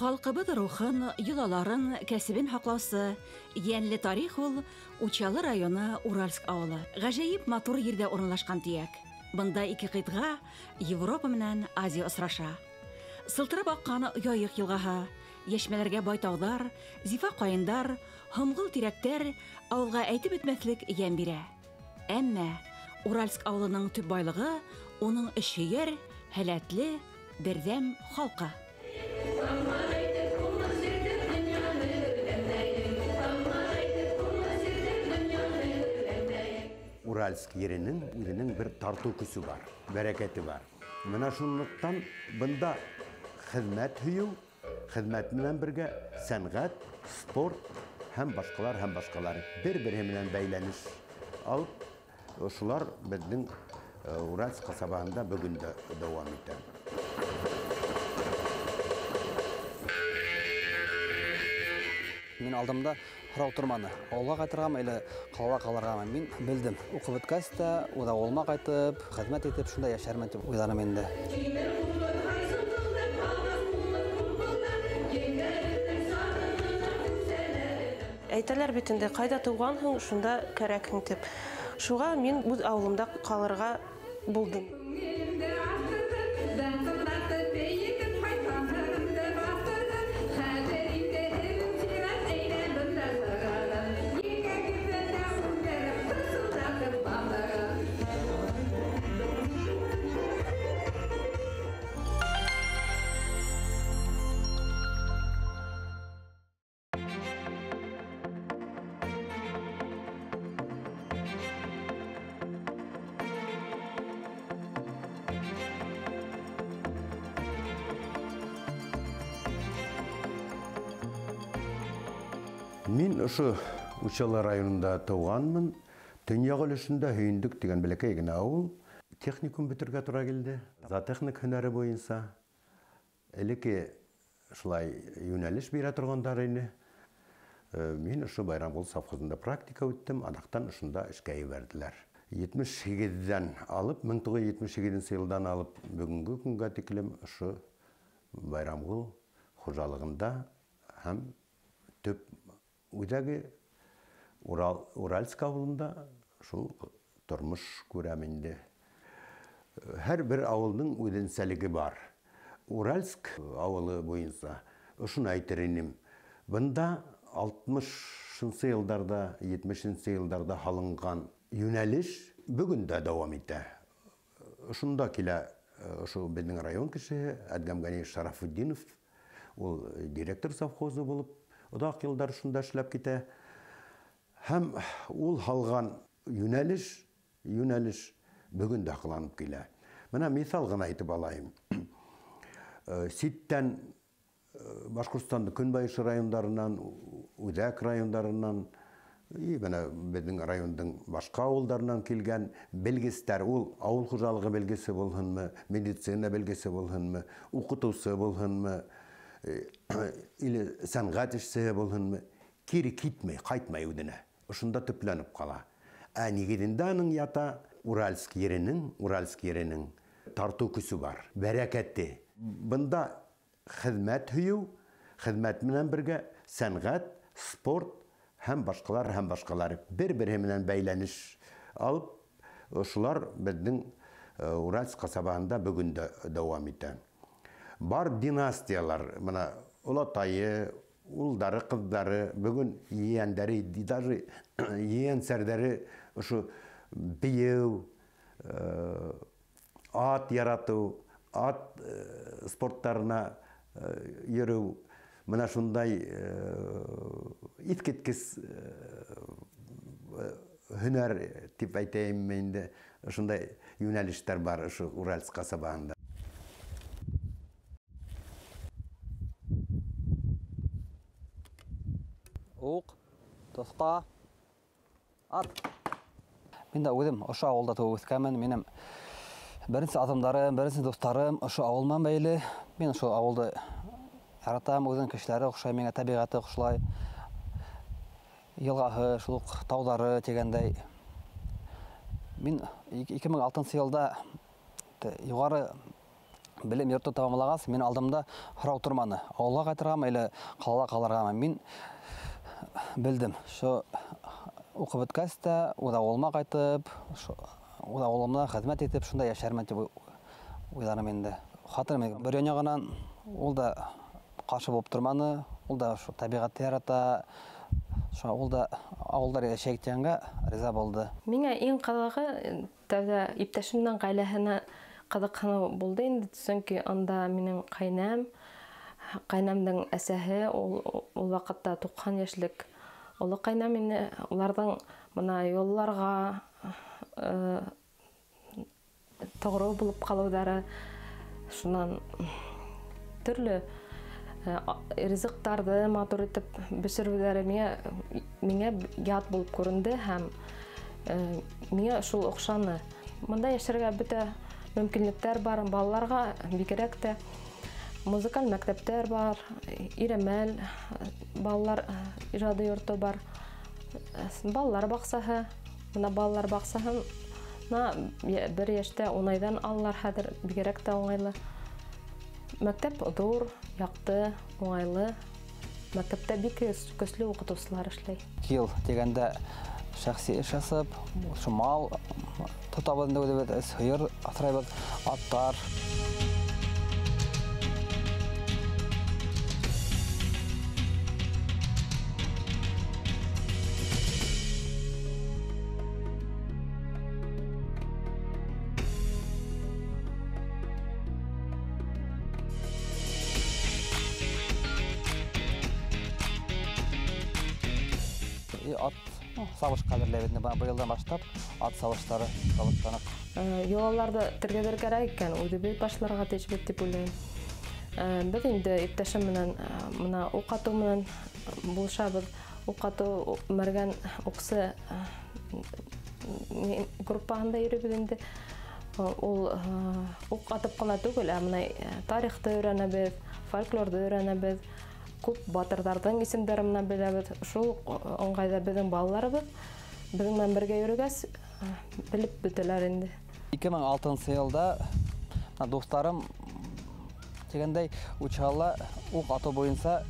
Халкыбыз рухын, йолаларын, кәсебен хаклаусы, янле тарих ул Учалы районы Уральск авылы. Гаҗәеп матур ердә урынлашкан төяк. Бында ике кыйтга Европа менән Азия осраша. Сылтырып аккан Яйык елгаһы, яшьмәләргә байтаудар, зифа каендар, һомгыл тирәктәр авылга әйтеп бетмәслек ямь бирә. Әмма Уральск авылының төп байлыгы уның эшчәнләр, һәләтле, бердәм халкы. Уральск yerinin үзенең бер тарту көсе бар, бәрәкәте бар. Менә шунлыктан бында хезмәт һөю, хезмәт белән бергә сәнгать, спорт һәм башкалар бер-бире белән бәйләнеш алып, шулар безнең Уральск касабасында бүген дә дәвам итә. Мен алдымда һорау торманы. Авылга кайтыргамы, әле калага калыргамы? Мин белдем. Укып беткәч тә, уда авылга кайтып, хезмәт итеп, шунда яшәрмен дип уйларым инде. Әйтәләр бит инде, кайда туганһың, шунда кәрәкһең дип. Шуга мин үз авылымда калырга булдым. Мин ошо Учалы районында туганмын. Төньяк өлешендә Һөйендек дигән бәләкәй генә авыл. Техникум бетергә туры килде. Зоотехник һөнәре буенча элекке шулай юнәлеш бирә торгандар иде. Мин ошо Байрамгол совхозында практика үттем, адактан ошонда эшкә җибәрделәр. 78-дән алып, 1978 елдан алып, бүгенге көнгә тиклем ошо Байрамгол хуҗалыгында һәм төп үдәге Уральск авылында шул тормыш күрәм инде. Һәр бер авылның үзенчәлеге бар. Уральск авылы буенча ошоны әйтер идем. Бында 60-нчы елларда, 70-нчы елларда халынган юнәлеш бүген дә дәвам итә. Шунда килә ошо безнең район кеше Әдгәмгани Шарафутдинов, ул директор совхозы булып Удак елдар шунда эшләп китә. Һәм ул халган юнәлеш бүген дә кыланып килә. Менә мисал гына әйтеп алайым. Ситтән Башкортстанның Көнбайыш районнарыннан, Үзәк районнарыннан, менә безнең райондың башка авылларыннан килгән белгечләр, ул авыл хуҗалыгы белгесе булһынмы, медицина белгесе булһынмы, укытучы булһынмы, или сәнгать эшчесе булһынмы, кире китмәй, кайтмай үзенә. Ошында төпләнеп кала. Ә нигезендә аның ята Уральск yerinin тарту көсе бар, бәрәкәте. Бында хезмәт һөю, хезмәт менән бергә сәнгать, спорт һәм башкалар бер-бире белән бәйләнеш алып, шулар безнең Уральск касабасында бүген дә дәвам итә. Бар династиялар, менә олатайы, улдары, кыздары, бүген yeğenləri, даже yeğensәрдәре ошо бию, ат ярату, ат спорттарына йөрү, менә шундай искиткес һөнәр дип әйтәм инде, шундай юнәлештәр бар ошо Уральск касабасында. Ук, тоска, ат. Мин дә үзем ошо авылда туып үскәнмен. Минем беренче адымдарым, беренче достарым ошо авылдан бәйле. Мин ошо авылды яратам, үзенең кешеләре охшай, миңа табигаты охшай. Елгаһы, шул таулары дигәндәй. Мин 2006 елда югары Білім йорты тамамлагас, мен алдымда хұрау тұрманы. Ауылға қайтырғам, әлі қалаға қаларғам. Мен білдім. Шо оқы біткәсті, ода олма қайтып, ода олымна қызмет етіп, шында яшармын деп ойларым енді. Қатырым, бір өне ғанан, ол да қаршы болып тұрманы, ол да табиғатты ярата, ол да ауылдар шәйттенге риза болды. Меңа ең қалағы тәуді иптәшімнің қайлахына қадыққаны болды енді түсінкі анда менің қайнамдың әсәхі ол вақытта 90 яшілік олы қайнам мені олардың мына yolларға тоғыру болып қалудары шунан түрлі ризықтарды матур етіп бішірудері меңе ят болып көрінді һәм меңе шул оқшаны. Мұнда яшырға бүті мүмкінліктер бар, балаларға бекерек те музыкал мәктептер бар, иремәл, балалар ижады йорты бар, балалар бақсаһы, мұна балалар бақсаһын бір еште оңайдан алалар хәдір бекерек те оңайлы. Мәктеп зор, яқты, оңайлы. Мәктепте бик көсле оқытушылар эшләй. Кил дегенде шәхси эш ясап, мал тотабыз деп сыйыр асрайбыз, аттар. Ат савыш кадрлебетне быйылдан баштап ат савыштары калыптанат. Йолаларды тергедер керек икән, үдебез башларга тәҗбит дип уйлыйм. Без инде иптәшем менән мына укыту менән булышабыз. Укыту мәргән уксы группаһында йөрибез инде. Ул укытып кына түгел, мына тарихты өйрәнәбез, фольклорды өйрәнәбез. Күп батырларның исемдәрен беләбез. Шул оңгайда безнең балаларыбыз безнең белән бергә йөрүгәс белеп бетәләр инде. 2006 елда достарым дегендәй учалла ук ату буенча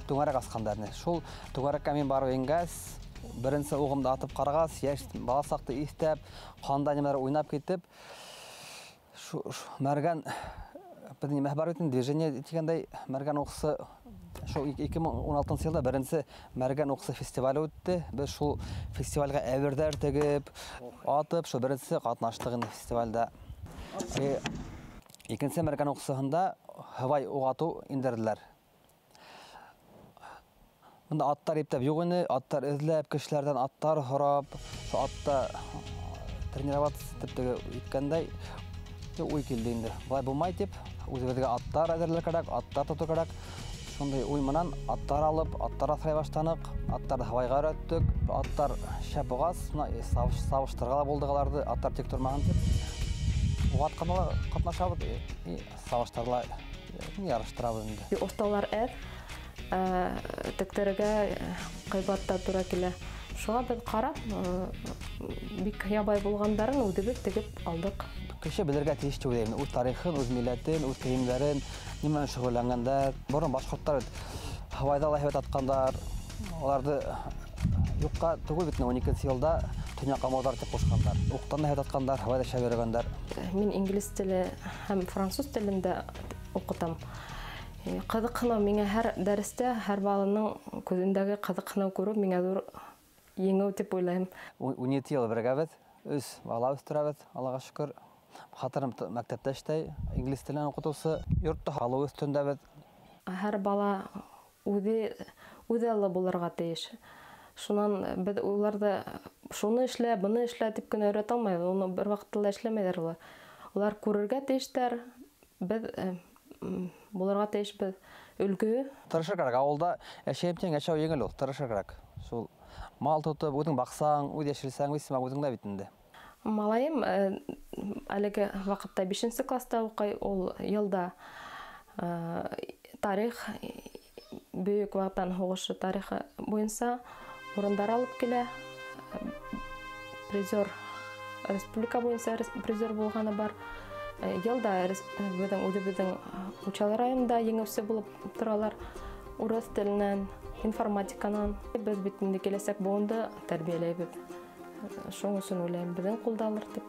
туңарак аскандарны. Шул туңаракка мен барып ингәс, беренче угымды атып карагас, яшь бала сакты истәп, канда немәләр уйнап китеп, шу мәргән безнең мәхбәрәтен движение дигәндәй мәргән уксы Şu 2016 yılda birinci Mergen Oksa Festivali öttü. Biz şu festivalga əvirlər tegib, atıp, şu birinci qatnaşdığın festivalda. İkinci Mergen Oksa'nda havay oğatu indirdiler. Bunda atlar iptep yoğunu, atlar izlep, kişilerden atlar horab, şu atta treniravat tiptegi itkənday uy keldi indi. Vay bulmay dep, özümüzge atlar әзерлер керек, atlar tutu керек. Şunday uymanan atlar alıp, atlar asray baştanık, atları havayga öğrettik. Atlar şapıgaz, savaştırgala buldığalardı, atlar tek durmağın dep. O atkanla katnaşabız, savaştırgala yarıştırabız indi. Осталар тектерге кыйбатта тура килә. Шуңа без карап, бик ябай булгандарын үдебез тегеп алдык. Кеше белергә тиеш дип уйлыйм. Үз тарихын, үз милләтен, үз киемнәрен, нимә шөгыльләнгәннәр. Борын башкортлар һавайда лаһибат аткандар. Аларды юкка түгел бит 12 елда Төньяк Амазар дип кушкандар. Уктан лаһибат аткандар, һавайда шәбергәннәр. Мин инглиз теле һәм француз телендә укытам. Кызыкны миңа һәр дәрестә һәр баланың күзендәге кызыкны күрү миңа зур еңү дип уйлыйм. 17 ел бергәбез, үз бала үстерәбез, Аллага шөкер. Хатırım мәктәптә эшләй, инглиз телен укытучы, йортта халык өстендә бит. Һәр бала үзе булырга тиеш. Шуннан без уларда шуны эшлә, буны эшлә дип кенә өйрәтә алмыйбыз. Уны бер вакытта эшләмәйләр улар. Улар күрергә тиештәр. Без булырга тиешбез. Үлгү. Тырышыр керек. Авылда яшәймтен яшәү еңел ул, тырышыр керек. Шул мал тотып, үзең баксаң, үз яшерсәң, үз үзеңдә бит инде. Малайым әлеге вакытта 5-нче класста укый, ул елда тарих бөек ватан һугышы тарихы буенча урындар алып килә. Призер республика буенча призер булганы бар. Елда біздің Учалы районында еңіпсі болып тұралар урыс тілінен, информатиканан. Біз бітінде келесек болынды тәрбиелейбіз. Шоң үшін ойлайым біздің қолдалыр деп.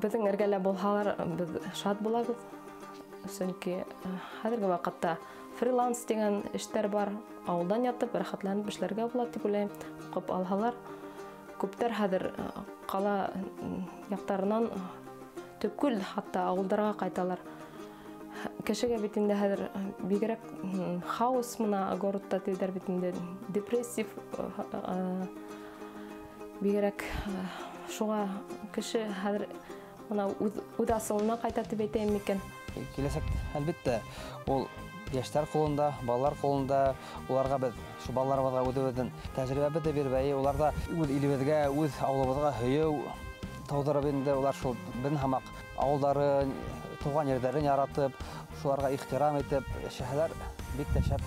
Біздің әргелі болғалар біз шат болабыз. Сөнкі қазіргі вақытта фриланс деген іштер бар. Ауылдан ятып, рахатланып ішлерге болады деп ойлайым. Оқып алғалар. Көптер қазір қала яқтарынан төккіл, хатта ауылдарға қайталар. Кешеге бетінде қазір бигерек хаос мына городта тейдер бетінде депрессив бигерек шуға кеше қазір мына удасылына қайтатып етейін екен. Келесек, әлбетте, ол яштар қолында, балалар қолында, оларға біз, шу балаларымызға өте-өтін тәжірибе де бербәйі, оларда өз илебізге, өз ауылымызға хөйеу таудырып енді, олар шул біздің хамақ ауылдары, туған ердерін яратып, шуларға ихтирам етіп, шәһәләр бик тә шәп.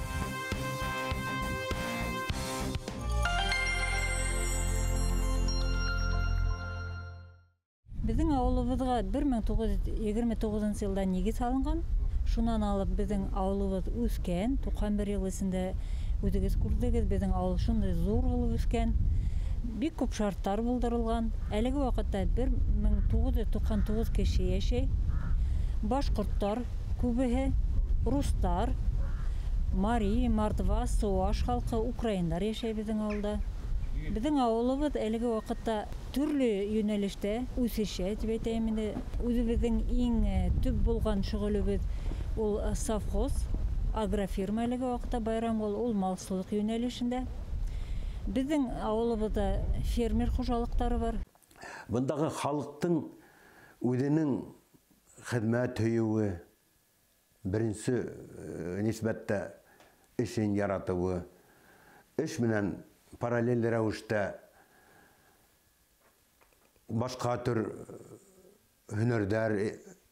Біздің ауылымызға 1929 жылда неге салынған. Шунан алып біздің ауылымыз өскен, 91 ел есінде өтігіз көрдігіз, біздің ауыл шындай зор қылып өскен. Бик көп шарттар болдырылған. Әлігі уақытта 1999 кеше ешей. Башқұрттар, көбігі, рустар, мари, мардва, суаш халқы, украиндар ешей біздің ауылда. Біздің ауылымыз әлігі уақытта түрлі юнеліште өсеше деп айтайым. Өзіміздің ең түп болған шұғылыбыз ол совхоз, агрофирма әлігі уақытта байрам ол малшылық юнелішінде. Біздің ауылымызда фермер қожалықтары бар. Бұндағы халықтың өзінің хидмәт өйеуі, бірінші нисбәтті ішін яратуы, іш менен параллель рәвіште башқа түр hünerдар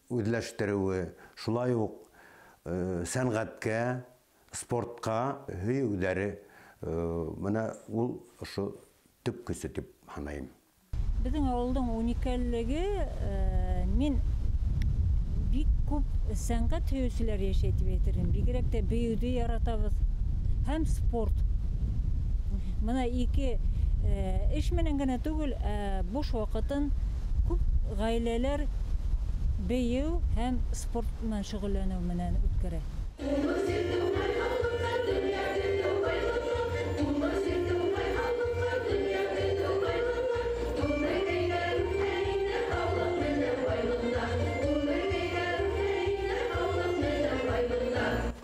үзләштеруі, шулай ук сәнгатькә, спортка хөйеүдәре мына ул ошо төп көсө дип санайм. Біздің ауылдың уникаллыгы мен бик көп сәнгать höйеүчеләр яшәйтеп әйтерем. Бигрәк тә бейүде яратабыз һәм спорт. Мына ике эш менән генә түгел, буш вакытын күп гаиләләр бейеү һәм спорт менән шөгыльләнү менән үткәрә.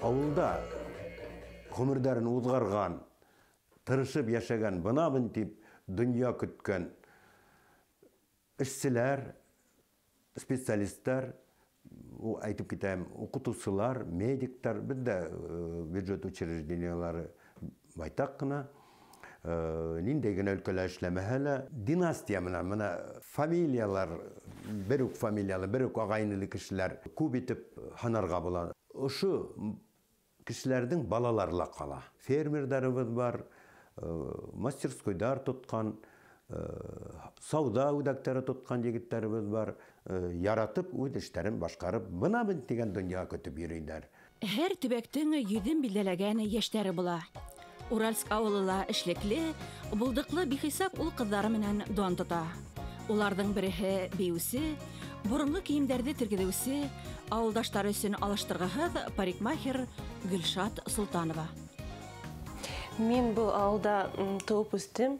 Авылда гомердәрен узгарган, тырышып яшәгән, бынабын дип дөнья көткән эшчеләр, специалистлар, әйтеп китәм, укытучылар, медиктар, бездә бюджет учреждениялары байтак кына, ниндәй генә өлкәләр эшләмәһәлә, династия менә фамилиялар, бер үк фамилиялы, бер үк агайнылы кешеләр күп итеп ханарга була. Ошо кешеләрнең балаларла кала. Фермерларыбыз бар, мастерскойдар тоткан, сауда үдәктәре тоткан егетләребез бар, яратып үз эшләрен башкарып, бынабын дигән дөнья көтеп йөриләр. Һәр төбәктең йөзен билдәләгән яшьтәре була. Уральск авылында эшлекле, булдыклы бихисап ул кызлары менән дан тота. Уларның береһе биюсе, бурынлы киемдәрне тиргедүсе, авылдаштары өчен алыштыргыһыз парикмахер Гөлшат Султанова. Мин бу авылда туып үстем,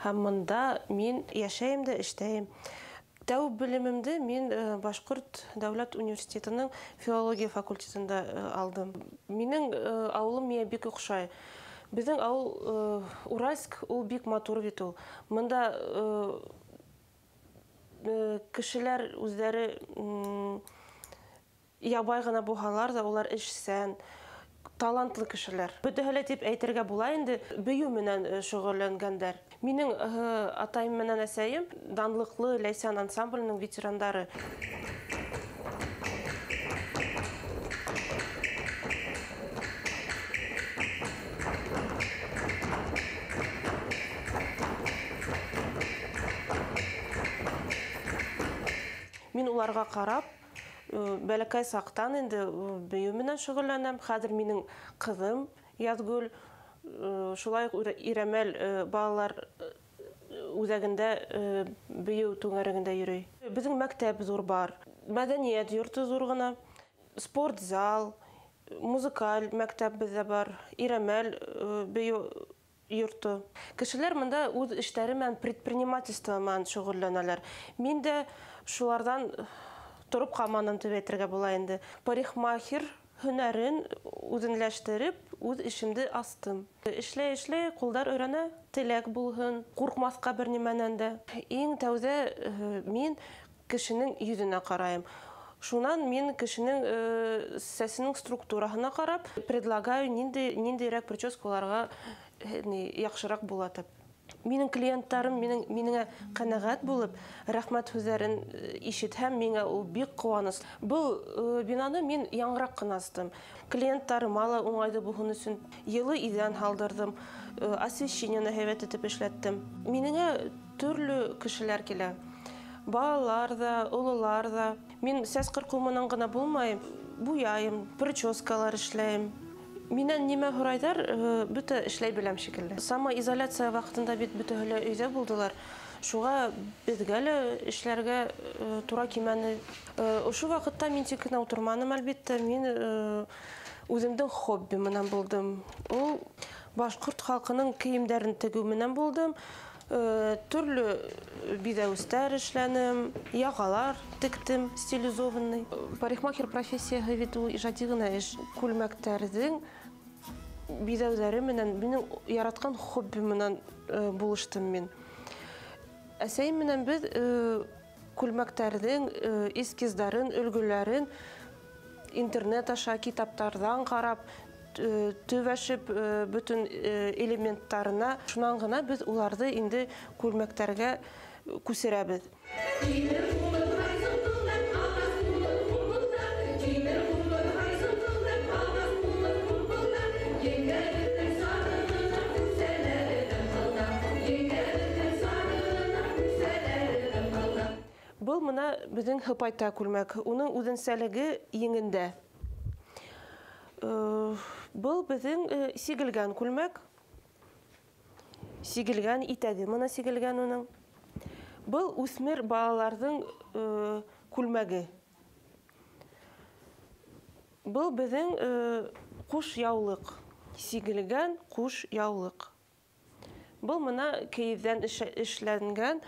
һәм монда мин яшәйм дә эштәйм. Тәү белемемде мин Башкорт дәүләт университетының филология факультетында алдым. Минең авылым миңа бик охшай. Безнең авыл Уральск, ул бик матур бит ул. Монда кешеләр үзләре ябай гына булгалар да, улар эшсән, талантлы кешеләр. Бөтәһеле дип әйтергә була инде, бию менән шөгыльләнгәннәр. Минең атайым менән әсәем данлыклы Ләйсән ансамбленең ветерандары. Мин уларга карап, бәләкәй сақтан инде бию менән шөгыльләнәм. Хәзер минең кызым Язгөл шулай ук Иремәл балалар үзәгендә бию түңәрәгендә йөри. Безнең мәктәп зур бар, мәдәният йорты зур гына, спорт зал, музыкаль мәктәп бездә бар, Иремәл бию йорты. Кешеләр монда үз эшләре белән предпринимательство белән шөгыльләнәләр. Мин дә шулардан торып калманым дип әйтергә була инде. Парикмахер һөнәрен үзенләштереп, үз эшемде астым. Эшләй, кулдар өйрәнә, теләк булһын, куркмаска бер нимәнән дә. Иң тәүдә мин кешенең йөзенә карайым. Шуннан мин кешенең сәсенең структураһына карап, предлагаю ниндирәк прическаларга яхшырак була дип. Минең клиентларым миңа канәгать булып, рәхмәт сүзләрен ишетһәм, миңа ул бик куаныч. Бу бинаны мин яңгырак кына астым. Клиентларыма ла уңайлы булган өчен йылы идән һалдырдым, освещениене һәйбәт итеп эшләттем. Минеңә төрле кешеләр килә. Балалар да, олылар да. Мин сәс кырку менән гына булмайм, буяйм, прическалар эшләйм. Миннән нимә һорайдар, бөтә эшләй беләм шикелле. Самоизоляция вакытында бит бөтәһе өйдә булдылар. Шуға безгә лә эшләргә тура килмәне. Ошо вакытта мин тик кенә утырманым, әлбәттә, мин үземнең хобби менән булдым. Ул башкорт халкының киемнәрен тегү менән булдым. Төрле бидәүстәр эшләнем, ягалар тектем, стилизованный. Парикмахер профессияһы бит ул иҗади гына эш. Күлмәктәрнең бидәүләре менән минең яраткан хобби менән булыштым мин. Әсәй менән без күлмәктәрнең эскизларын, өлгеләрен интернет аша китаптардан карап, төбәшеп бүтән элементларына, шуннан гына без уларны инде күлмәктәргә күсерәбез. Бұл мына безнең хыпайта күлмәк, уның үзенчәлеге еңендә. Бұл безнең сигелгән күлмәк. Сигелгән итәге мына сигелгән уның. Бұл үсмер балаларның күлмәге. Бұл безнең куш яулык. Сигелгән куш яулык. Бұл мына киевдән эшләнгән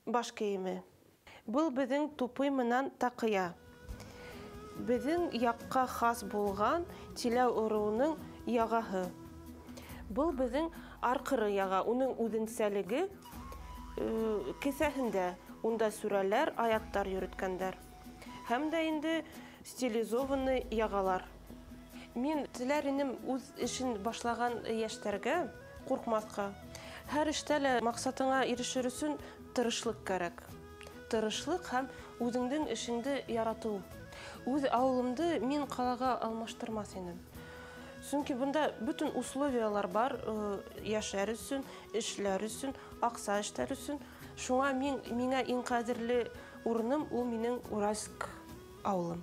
баш киеме. Бұл безнең тупый менән такыя. Безнең якка хас булган тиләү ыруының ягаһы. Бұл безнең аркыры яга, уның үзенчәлеге кесәһендә, унда сүрәләр, аяттар йөрткәндәр. Һәм дә инде стилизованный ягалар. Мин теләренем үз эшен башлаган яшьтәргә куркмаска. Һәр эштә лә максатыңа ирешер өчен тырышлык кирәк. Тырышлык һәм үзеңнең эшеңне ярату. Үз авылымды мин калага алмаштырмас идем. Чөнки бunda бүтән условиялар бар, яшәр өчен, эшләр өчен, акса эшләр өчен. Шуңа миңа иң кадерле урыным ул минең Уральск авылым.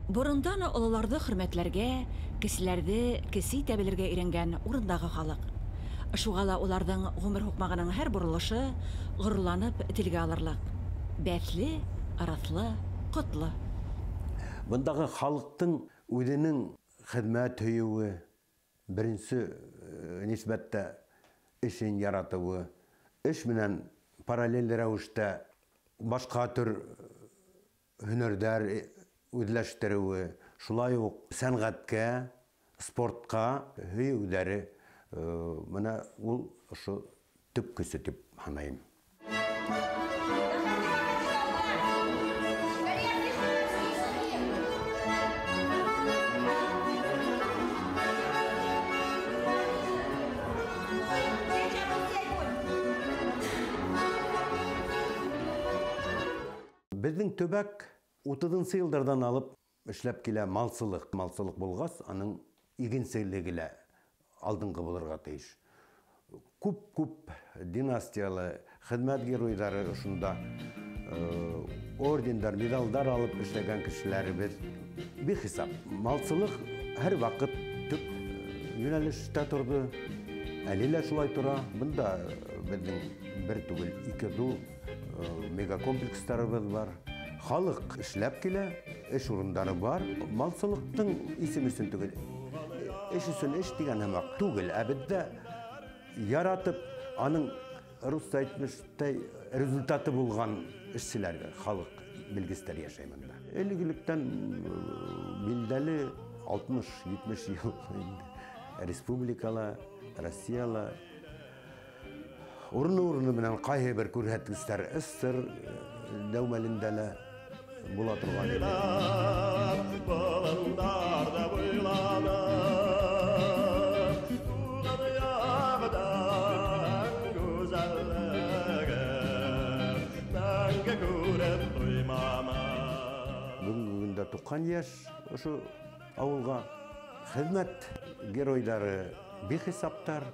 Борындан олыларды хөрмәтләргә, кешеләрне кесе итә белергә өйрәнгән урындагы халык. Шугала уларның гомер хукмагының һәр бурылышы горурланып телгә алырлык. Бәтле, аратлы, котлы. Бундағы халықтың үзенең хезмәт һөюе, беренче нисбәттә эшен яратуы, эш менән параллель рәвештә башка төр һөнәрләр үзләштерүе, шулай ук сәнгатькә, спортка һөюләре менә ул ошо төп көсе дип саныйм. Безнең төбәк 30 еллардан алып эшләп килә малсылык булгас, аның игенчелеге лә алдыңгы булырга тиеш. Күп династиялы хезмәт геройдары ушунда ордендар, медалдар алып эшләгән кешеләребез бихисап. Малсылык һәр вакыт төп юнәлештә торды. Әле лә шулай тора. Бында безнең бер түгел, ике ду мегакомплекстарыбыз бар. Халык эшләп килә, эш урындары бар. Малсылыктың исеме өчен түгел. Эш өчен эш дигән һәмак түгел. Ә бездә яратып, аның русча әйтмештәй результаты булган эшчеләргә халык белгечләр яшәй монда. Элегилектән билдәле 60-70 ел инде республикала, Россияла урыны белән кайһы бер күрһәткечләр СССР дәүмәлендә лә була торган иде. Бүгінгі туқан яш ошу ауылға хезмәт геройдары бихисаптар,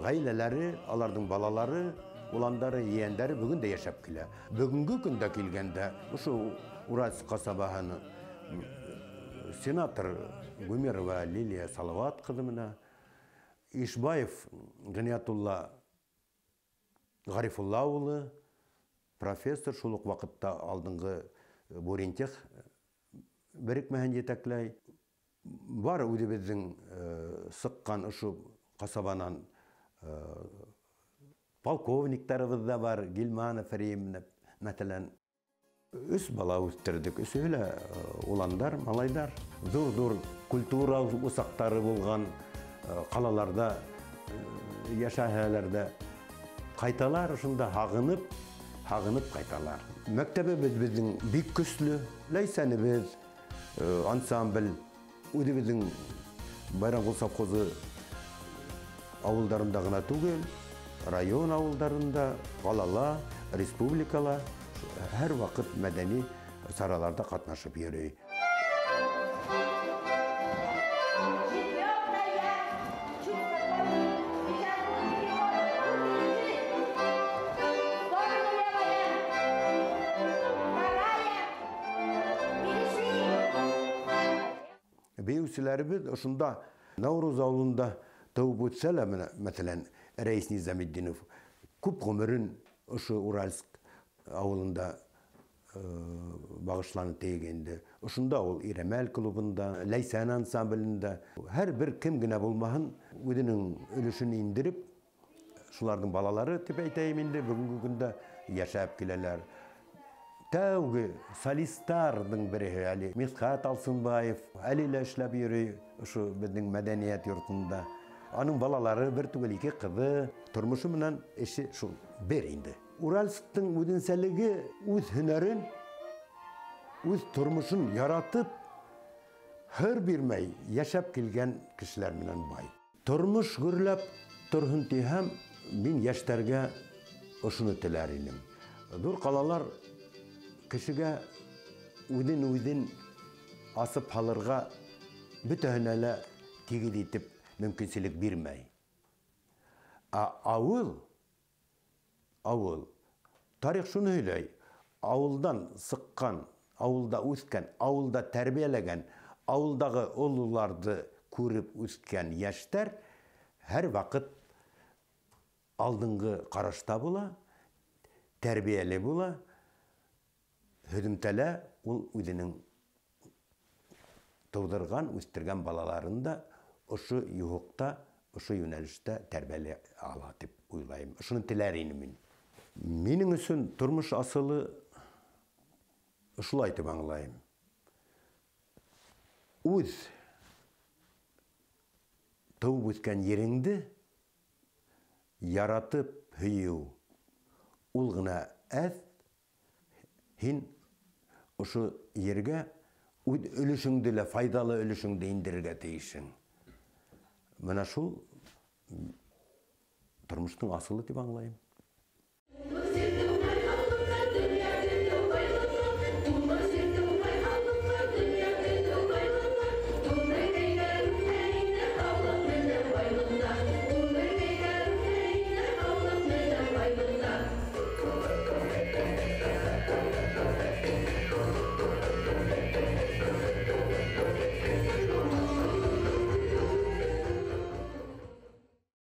ғаиләләре, алардың балалары, уландары, еәндәре бүгін де яшап келе. Бүгінгі күндә келгенде ошу Уральск касабаһының сенатор Гумерова Лилия Салават кызымына, Ишбаев Гыниятулла Гарифулла улы, профессор шул ук вакытта алдыңгы Бурентех берекмәһен җитәкләй. Бар үзебезнең сыккан ушу касабанан полковниктарыбыз да бар, Гилманов Римнев, мәсәлән, үс бала үстердек, өсөйлә уландар, малайдар. Зур-зур культура усактары булган калаларда, яшәһәләрдә кайталар, шунда хагынып кайталар. Мәктәбебез безнең бик көчле, ләйсәнебез, ансамбль, үзебезнең Байрамгол совхозы авылдарында гына түгел, район авылдарында, калала, республикала һәр вакыт мәдәни сараларда катнашып йөри. Бейүселәребез ошында Наурыз авылында тауып үтсәлә, мәсәлән, Рәис Низаметдинов күп гомерен ошо Уральск авылында багышланып тегенде. Ошында ул Иремәл клубында, Ләйсән ансамблендә һәр бер кем генә булмаһын, үзенең өлешен индереп, шуларның балалары дип әйтәйем инде, бүгенге көндә яшәп киләләр. Тәүге солистларның бере әле Мисхат Алсынбаев, әле лә эшләп йөри ошо безнең мәдәният йортында. Аның балалары бер түгел ике кызы, тормышы менән эше шул бер инде. Уральсктың үзенчәлеге, үз һөнәрен, үз тормышын яратып, һәр бирмәй яшәп килгән кешеләр менән бай. Тормыш гөрләп торһын дисәм, мин яшьтәргә ошоны теләр идем. Зур калалар кешегә үден асып алырга бөтәһенә лә тигез итеп мөмкинчелек бирмәй. Авыл, тарих шуны һөйләй, авылдан сыккан, авылда үскән, авылда тәрбияләгән, авылдагы олуларды күреп үскән яшьтәр һәр вакыт алдыңгы карашта була, тәрбияле була, һөдемтәлә ул үзенең тудырган, үстергән балаларын да ошо югыкта, ошо юнәлештә тәрбияле ала дип уйлайм. Ошоны теләр идем мин. Минең өчен тормыш асылы шулай дип аңлайм. Үз тауып үскән ереңде яратып һөю. Ул гына әз, һин ошо ергә үз өлешеңде лә, файдалы өлешеңде индерергә тиешең. Менә шул тормыштың асылы дип аңлайм.